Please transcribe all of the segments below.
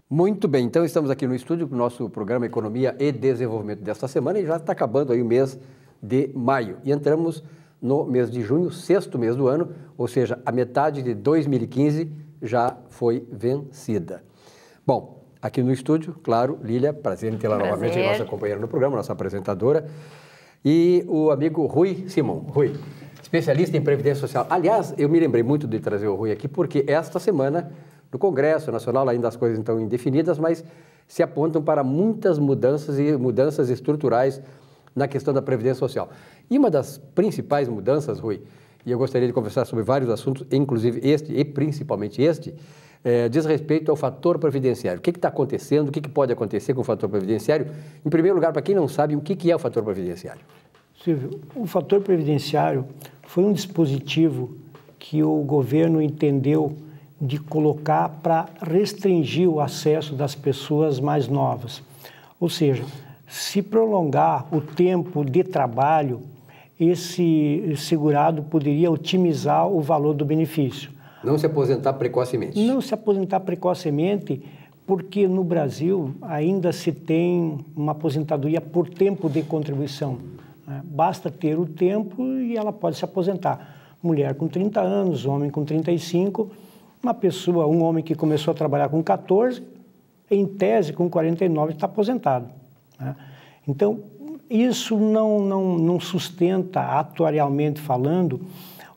Muito bem, então estamos aqui no estúdio com o nosso programa Economia e Desenvolvimento desta semana e já está acabando aí o mês de maio. E entramos no mês de junho, sexto mês do ano, ou seja, a metade de 2015 já foi vencida. Bom, aqui no estúdio, claro, Lília, prazer em tê-la novamente, nossa companheira no programa, nossa apresentadora, e o amigo Rui Simon. Rui, especialista em Previdência Social. Aliás, eu me lembrei muito de trazer o Rui aqui, porque esta semana, no Congresso Nacional, ainda as coisas estão indefinidas, mas se apontam para muitas mudanças e mudanças estruturais na questão da Previdência Social. E uma das principais mudanças, Rui, e eu gostaria de conversar sobre vários assuntos, inclusive este e principalmente este, diz respeito ao fator previdenciário. O que está acontecendo, o que pode acontecer com o fator previdenciário? Em primeiro lugar, para quem não sabe, o que é o fator previdenciário? Silvio, o fator previdenciário foi um dispositivo que o governo entendeu de colocar para restringir o acesso das pessoas mais novas. Ou seja, se prolongar o tempo de trabalho, esse segurado poderia otimizar o valor do benefício. Não se aposentar precocemente. Não se aposentar precocemente, porque no Brasil ainda se tem uma aposentadoria por tempo de contribuição. Basta ter o tempo e ela pode se aposentar. Mulher com 30 anos, homem com 35, um homem que começou a trabalhar com 14, em tese com 49 está aposentado. Então, isso não sustenta, atuarialmente falando,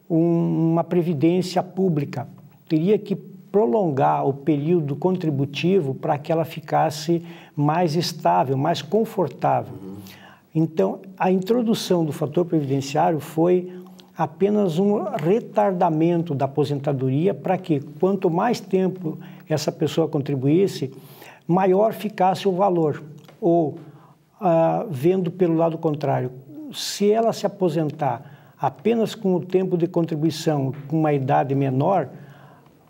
uma previdência pública. Teria que prolongar o período contributivo para que ela ficasse mais estável, mais confortável. Então, a introdução do fator previdenciário foi apenas um retardamento da aposentadoria para que, quanto mais tempo essa pessoa contribuísse, maior ficasse o valor. Ou, vendo pelo lado contrário, se ela se aposentar apenas com o tempo de contribuição, com uma idade menor,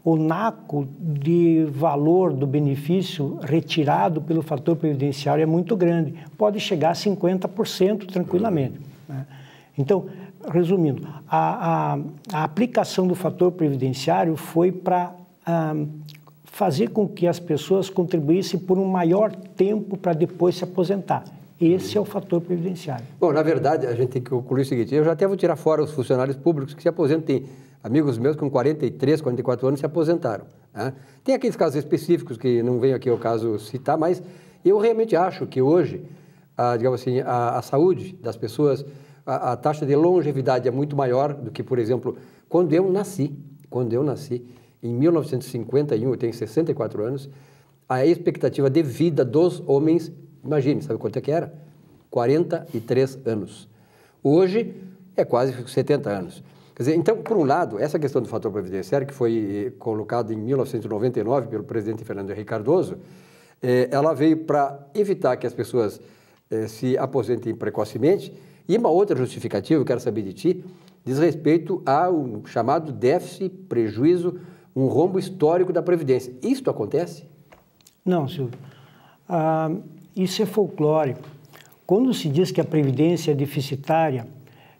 o naco de valor do benefício retirado pelo fator previdenciário é muito grande, pode chegar a 50% tranquilamente. Então, resumindo, a aplicação do fator previdenciário foi para fazer com que as pessoas contribuíssem por um maior tempo para depois se aposentar. Esse é o fator previdenciário. Bom, na verdade, a gente tem que concluir o seguinte, eu já até vou tirar fora os funcionários públicos que se aposentam. Tem amigos meus com 43, 44 anos se aposentaram. Tem aqueles casos específicos que não vem aqui ao caso citar, mas eu realmente acho que hoje, digamos assim, a saúde das pessoas, a taxa de longevidade é muito maior do que, por exemplo, quando eu nasci, em 1951, eu tenho 64 anos, a expectativa de vida dos homens, imagine, sabe quanto é que era? 43 anos. Hoje é quase 70 anos. Quer dizer, então, por um lado, essa questão do fator previdenciário, que foi colocado em 1999 pelo presidente Fernando Henrique Cardoso, ela veio para evitar que as pessoas se aposentem precocemente. E uma outra justificativa, eu quero saber de ti, diz respeito ao chamado déficit, prejuízo, um rombo histórico da Previdência. Isto acontece? Não, Silvio. Isso é folclore. Quando se diz que a Previdência é deficitária,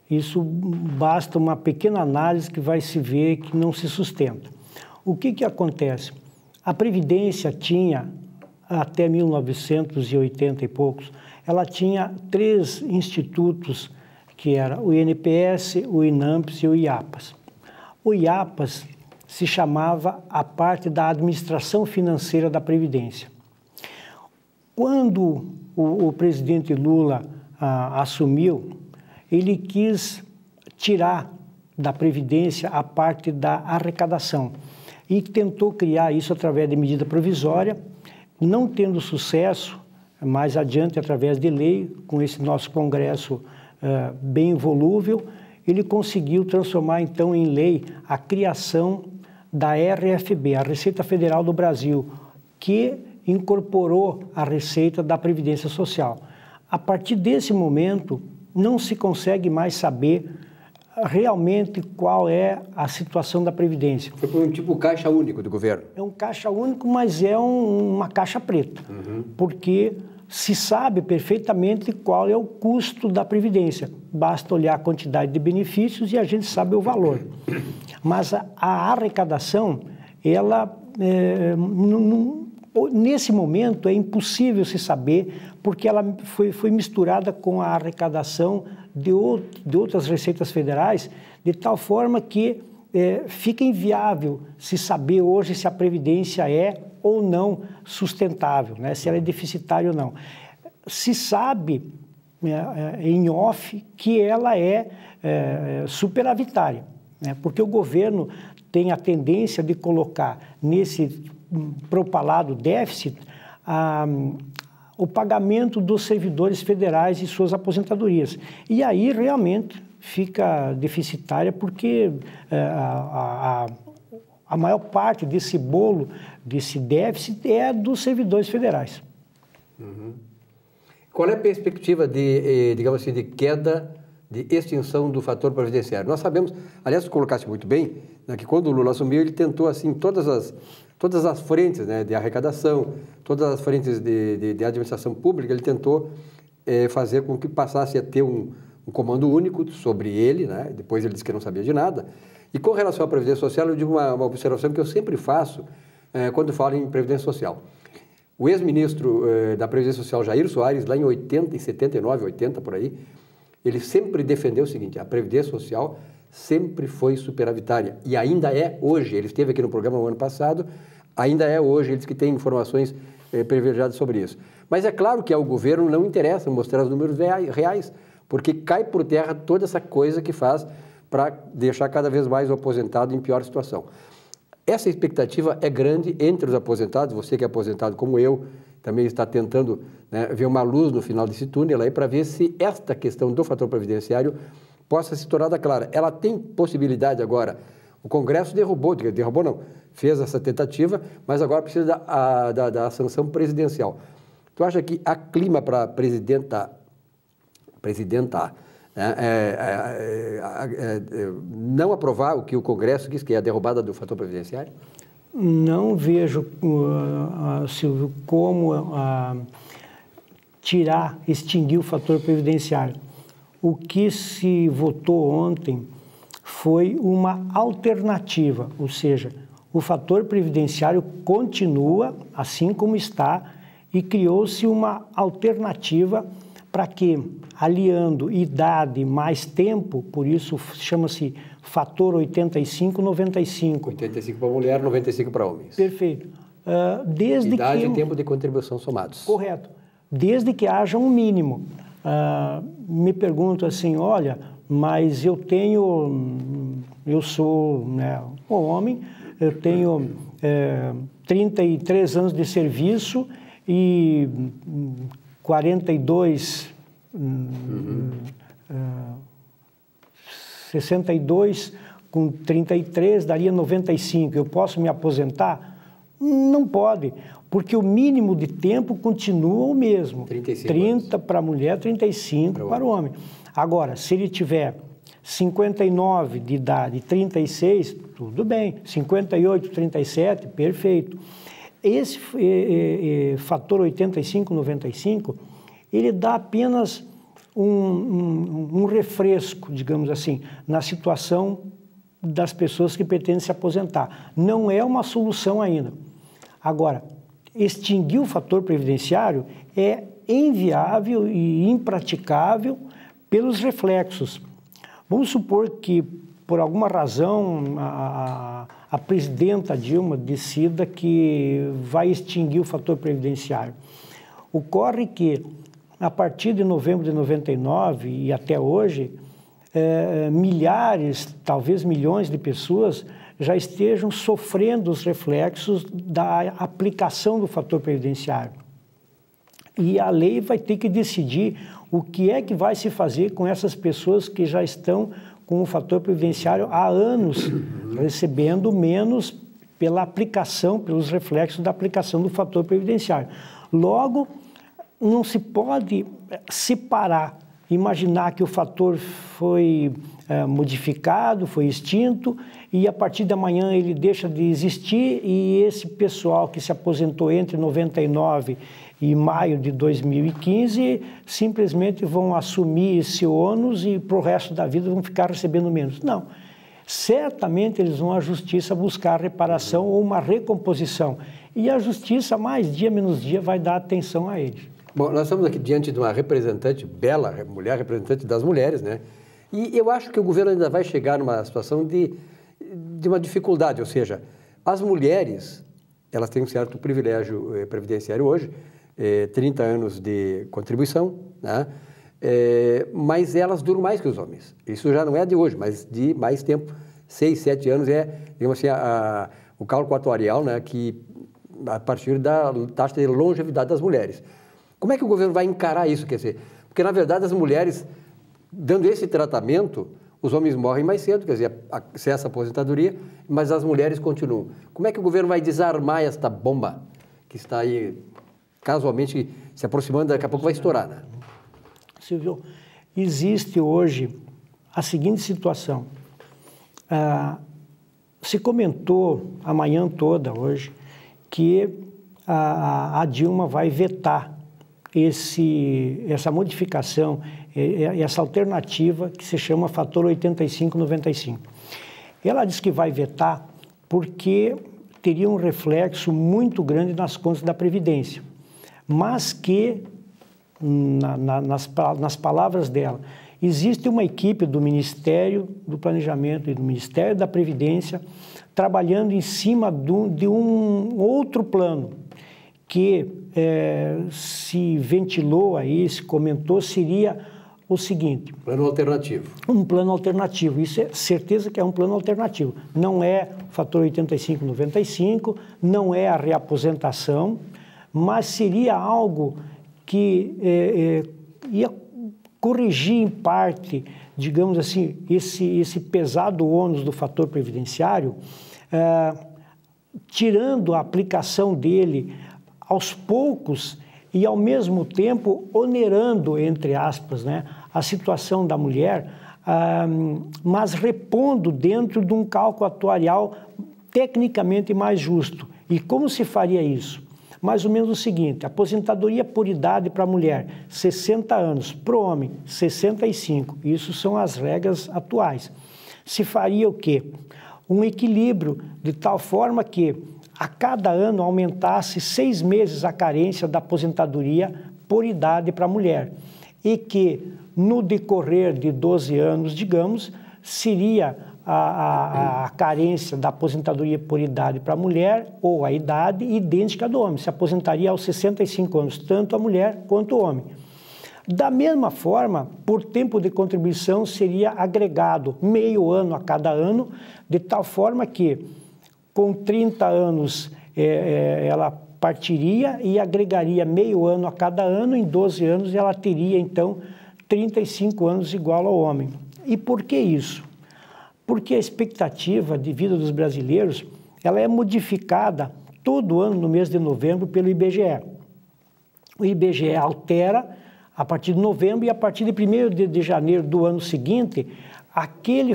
isso basta uma pequena análise que vai se ver que não se sustenta. O que acontece? A Previdência tinha, até 1980 e poucos, ela tinha 3 institutos, que era o INPS, o INAMPS e o IAPAS. O IAPAS se chamava a parte da administração financeira da Previdência. Quando o presidente Lula assumiu, ele quis tirar da Previdência a parte da arrecadação e tentou criar isso através de medida provisória, não tendo sucesso, mais adiante, através de lei, com esse nosso Congresso bem volúvel, ele conseguiu transformar, então, em lei a criação da RFB, a Receita Federal do Brasil, que incorporou a receita da Previdência Social. A partir desse momento, não se consegue mais saber realmente qual é a situação da Previdência. Foi por um tipo caixa único do governo? É um caixa único, mas é uma caixa preta, porque se sabe perfeitamente qual é o custo da Previdência. Basta olhar a quantidade de benefícios e a gente sabe o valor. Mas a arrecadação, ela Nesse momento é impossível se saber, porque ela foi misturada com a arrecadação de outras receitas federais, de tal forma que fica inviável se saber hoje se a Previdência é ou não sustentável, né? Se ela é deficitária ou não. Se sabe, em off, que ela é superavitária, né? Porque o governo tem a tendência de colocar nesse propalado déficit o pagamento dos servidores federais e suas aposentadorias. E aí realmente fica deficitária, porque a maior parte desse bolo, desse déficit, é dos servidores federais. Uhum. Qual é a perspectiva de, digamos assim, de queda, de extinção do fator previdenciário? Nós sabemos, aliás, tu colocaste muito bem, né, que quando o Lula assumiu, ele tentou, assim, todas as frentes, né, de arrecadação, todas as frentes de administração pública, ele tentou fazer com que passasse a ter um comando único sobre ele, né? Depois ele disse que não sabia de nada. E com relação à Previdência Social, eu digo uma observação que eu sempre faço quando falo em Previdência Social. O ex-ministro da Previdência Social, Jair Soares, lá em 79, 80, por aí, ele sempre defendeu o seguinte: a Previdência Social sempre foi superavitária, e ainda é hoje. Ele esteve aqui no programa no ano passado, ainda é hoje. Ele diz que tem informações privilegiadas sobre isso. Mas é claro que ao governo não interessa mostrar os números reais, porque cai por terra toda essa coisa que faz para deixar cada vez mais o aposentado em pior situação. Essa expectativa é grande entre os aposentados. Você que é aposentado como eu, também está tentando, né, ver uma luz no final desse túnel aí, para ver se esta questão do fator previdenciário possa se tornar clara. Ela tem possibilidade agora. O Congresso derrubou não, fez essa tentativa, mas agora precisa da sanção presidencial. Tu acha que há clima para presidentar não aprovar o que o Congresso quis, que é a derrubada do fator previdenciário? Não vejo, Silvio, como extinguir o fator previdenciário. O que se votou ontem foi uma alternativa, ou seja, o fator previdenciário continua assim como está, e criou-se uma alternativa para que, aliando idade mais tempo, por isso chama-se fator 85-95. 85 para mulher, 95 para homens. Perfeito. Idade e tempo de contribuição somados. Correto. Desde que haja um mínimo. Me pergunto assim, olha, mas eu sou, né, um homem, eu tenho 33 anos de serviço e 42, 62 com 33 daria 95. Eu posso me aposentar? Não pode, porque o mínimo de tempo continua o mesmo. 30 para a mulher, 35 para o homem. Agora, se ele tiver 59 de idade, 36, tudo bem. 58, 37, perfeito. Esse fator 85-95, ele dá apenas um refresco, digamos assim, na situação das pessoas que pretendem se aposentar. Não é uma solução ainda. Agora, extinguir o fator previdenciário é inviável e impraticável pelos reflexos. Vamos supor que, por alguma razão, a presidenta Dilma decida que vai extinguir o fator previdenciário. Ocorre que, a partir de novembro de 99 e até hoje, milhares, talvez milhões de pessoas já estejam sofrendo os reflexos da aplicação do fator previdenciário. E a lei vai ter que decidir o que é que vai se fazer com essas pessoas que já estão com o fator previdenciário há anos, recebendo menos pela aplicação, pelos reflexos da aplicação do fator previdenciário. Logo, não se pode separar, imaginar que o fator foi modificado, foi extinto, e a partir de amanhã ele deixa de existir, e esse pessoal que se aposentou entre 99 e maio de 2015 simplesmente vão assumir esse ônus e para o resto da vida vão ficar recebendo menos. Não. Certamente eles vão à justiça buscar reparação ou uma recomposição. E a justiça, mais dia menos dia, vai dar atenção a eles. Bom, nós estamos aqui diante de uma representante, bela mulher, representante das mulheres, né? E eu acho que o governo ainda vai chegar numa situação de uma dificuldade, ou seja, as mulheres, elas têm um certo privilégio previdenciário hoje, 30 anos de contribuição, né? Mas elas duram mais que os homens. Isso já não é de hoje, mas de mais tempo. 6, 7 anos digamos assim, o cálculo atuarial, né, que a partir da taxa de longevidade das mulheres. Como é que o governo vai encarar isso? Quer dizer, porque, na verdade, as mulheres, dando esse tratamento, os homens morrem mais cedo, quer dizer, cessa a aposentadoria, mas as mulheres continuam. Como é que o governo vai desarmar esta bomba que está aí, casualmente, se aproximando, daqui a pouco vai estourar, né? Silvio, existe hoje a seguinte situação. Se comentou a manhã toda hoje que a Dilma vai vetar essa modificação, essa alternativa que se chama fator 85-95. Ela diz que vai vetar porque teria um reflexo muito grande nas contas da Previdência, mas que, nas palavras dela, existe uma equipe do Ministério do Planejamento e do Ministério da Previdência trabalhando em cima de um outro plano que se ventilou aí, se comentou, seria o seguinte... Plano alternativo. Um plano alternativo. Isso é certeza que é um plano alternativo. Não é o fator 85-95, não é a reaposentação, mas seria algo que ia corrigir em parte, digamos assim, esse pesado ônus do fator previdenciário, tirando a aplicação dele aos poucos e, ao mesmo tempo, onerando, entre aspas, né, a situação da mulher, mas repondo dentro de um cálculo atuarial tecnicamente mais justo. E como se faria isso? Mais ou menos o seguinte: aposentadoria por idade para a mulher, 60 anos, para o homem, 65. Isso são as regras atuais. Se faria o quê? Um equilíbrio de tal forma que a cada ano aumentasse 6 meses a carência da aposentadoria por idade para a mulher e que, no decorrer de 12 anos, digamos, seria a carência da aposentadoria por idade para a mulher ou a idade idêntica do homem. Se aposentaria aos 65 anos, tanto a mulher quanto o homem. Da mesma forma, por tempo de contribuição seria agregado meio ano a cada ano, de tal forma que, com 30 anos, ela partiria e agregaria meio ano a cada ano, em 12 anos ela teria, então, 35 anos igual ao homem. E por que isso? Porque a expectativa de vida dos brasileiros, ela é modificada todo ano no mês de novembro pelo IBGE. O IBGE altera a partir de novembro e a partir de 1º de janeiro do ano seguinte, aquele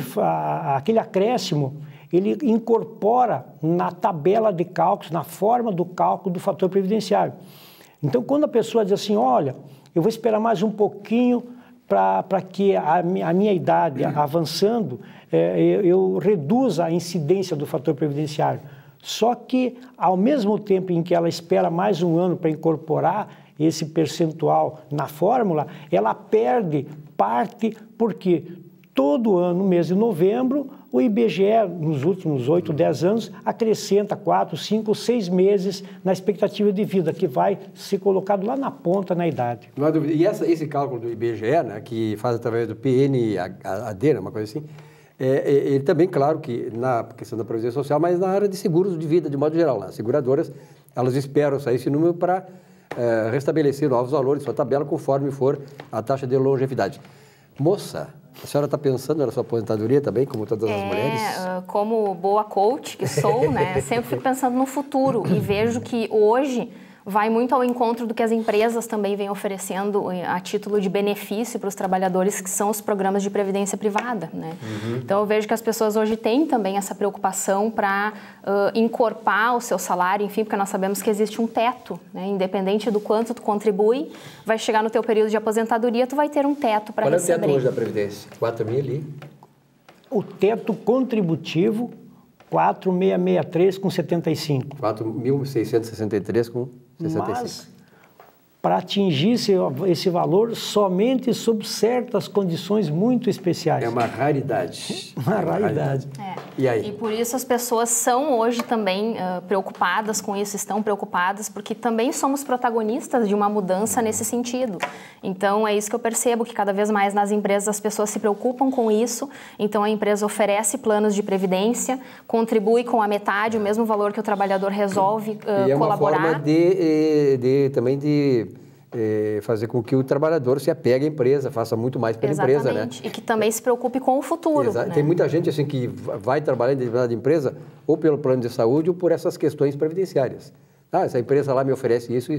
acréscimo, ele incorpora na tabela de cálculos, na forma do cálculo do fator previdenciário. Então, quando a pessoa diz assim, olha, eu vou esperar mais um pouquinho para que a minha idade avançando, eu reduza a incidência do fator previdenciário. Só que, ao mesmo tempo em que ela espera mais um ano para incorporar esse percentual na fórmula, ela perde parte, porque todo ano, no mês de novembro, o IBGE, nos últimos 8, 10 anos, acrescenta 4, 5, 6 meses na expectativa de vida, que vai ser colocado lá na ponta na idade. Não há dúvida. E esse cálculo do IBGE, né, que faz através do PNAD, né, uma coisa assim, ele também, claro, que na questão da Previdência Social, mas na área de seguros de vida, de modo geral. Né? As seguradoras, elas esperam sair esse número para restabelecer novos valores, sua tabela, conforme for a taxa de longevidade. Moça, a senhora está pensando na sua aposentadoria também, como todas as mulheres? Como boa coach que sou, né, sempre fico pensando no futuro e vejo que hoje vai muito ao encontro do que as empresas também vêm oferecendo a título de benefício para os trabalhadores, que são os programas de previdência privada, né? Uhum. Então, eu vejo que as pessoas hoje têm também essa preocupação para encorpar o seu salário, enfim, porque nós sabemos que existe um teto, né? Independente do quanto tu contribui, vai chegar no teu período de aposentadoria, tu vai ter um teto para receber. Qual é o teto hoje da Previdência? 4 mil ali? O teto contributivo 4.663,75. 4.663,65. Mas, para atingir esse valor, somente sob certas condições muito especiais. É uma raridade. Uma raridade. E aí? E por isso as pessoas são hoje também preocupadas com isso, estão preocupadas, porque também somos protagonistas de uma mudança nesse sentido. Então, é isso que eu percebo, que cada vez mais nas empresas as pessoas se preocupam com isso. Então, a empresa oferece planos de previdência, contribui com a metade, o mesmo valor que o trabalhador resolve e é colaborar. Uma forma também de fazer com que o trabalhador se apegue à empresa, faça muito mais pela empresa, né? E que também se preocupe com o futuro. Né? Tem muita gente assim que vai trabalhar em determinada empresa ou pelo plano de saúde ou por essas questões previdenciárias. Essa empresa lá me oferece isso.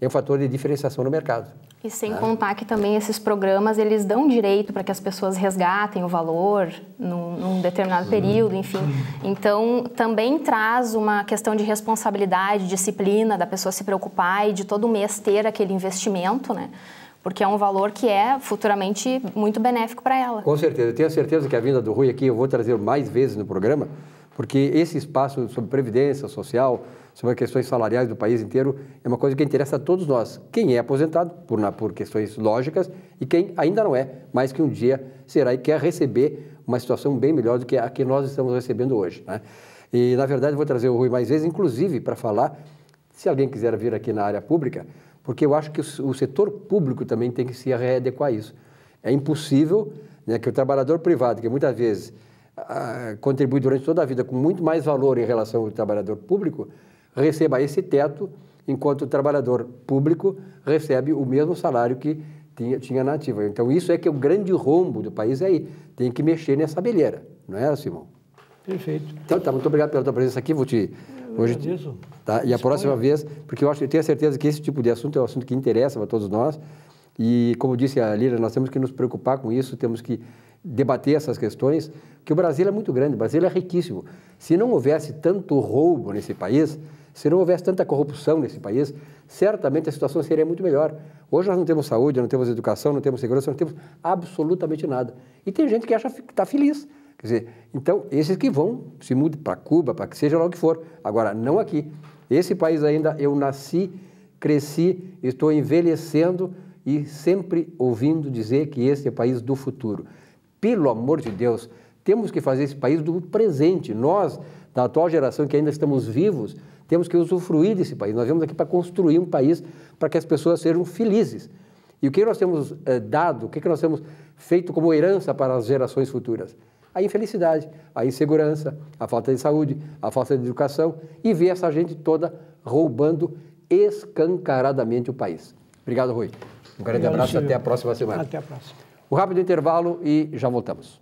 É um fator de diferenciação no mercado. E sem contar que também esses programas, eles dão direito para que as pessoas resgatem o valor num determinado período, enfim. Então, também traz uma questão de responsabilidade, disciplina, da pessoa se preocupar e de todo mês ter aquele investimento, né? Porque é um valor que é futuramente muito benéfico para ela. Com certeza. Eu tenho a certeza que a vinda do Rui aqui eu vou trazer mais vezes no programa, porque esse espaço sobre previdência social, sobre questões salariais do país inteiro, é uma coisa que interessa a todos nós. Quem é aposentado, por questões lógicas, e quem ainda não é, mas que um dia será e quer receber uma situação bem melhor do que a que nós estamos recebendo hoje, né? E, na verdade, vou trazer o Rui mais vezes, inclusive para falar, se alguém quiser vir aqui na área pública, porque eu acho que o setor público também tem que se readequar a isso. É impossível, né, que o trabalhador privado, que muitas vezes contribui durante toda a vida com muito mais valor em relação ao trabalhador público, receba esse teto, enquanto o trabalhador público recebe o mesmo salário que tinha na ativa. Então, isso é que é o grande rombo do país aí. Tem que mexer nessa abelheira, não é, Simão? Perfeito. Então, muito obrigado pela tua presença aqui. E a próxima vez, porque eu tenho certeza que esse tipo de assunto é um assunto que interessa para todos nós. E, como disse a Lília, nós temos que nos preocupar com isso, temos que debater essas questões, porque o Brasil é muito grande, o Brasil é riquíssimo. Se não houvesse tanto roubo nesse país, se não houvesse tanta corrupção nesse país, certamente a situação seria muito melhor. Hoje nós não temos saúde, não temos educação, não temos segurança, não temos absolutamente nada. E tem gente que acha que está feliz. Quer dizer, então, esses que vão, se mudem para Cuba, para que seja lá o que for. Agora, não aqui. Esse país ainda, eu nasci, cresci, estou envelhecendo e sempre ouvindo dizer que esse é o país do futuro. Pelo amor de Deus, temos que fazer esse país do presente. Nós, da atual geração que ainda estamos vivos, temos que usufruir desse país. Nós viemos aqui para construir um país para que as pessoas sejam felizes. E o que nós temos dado, o que nós temos feito como herança para as gerações futuras? A infelicidade, a insegurança, a falta de saúde, a falta de educação e ver essa gente toda roubando escancaradamente o país. Obrigado, Rui. Um grande abraço e até a próxima semana. Até a próxima. Um rápido intervalo e já voltamos.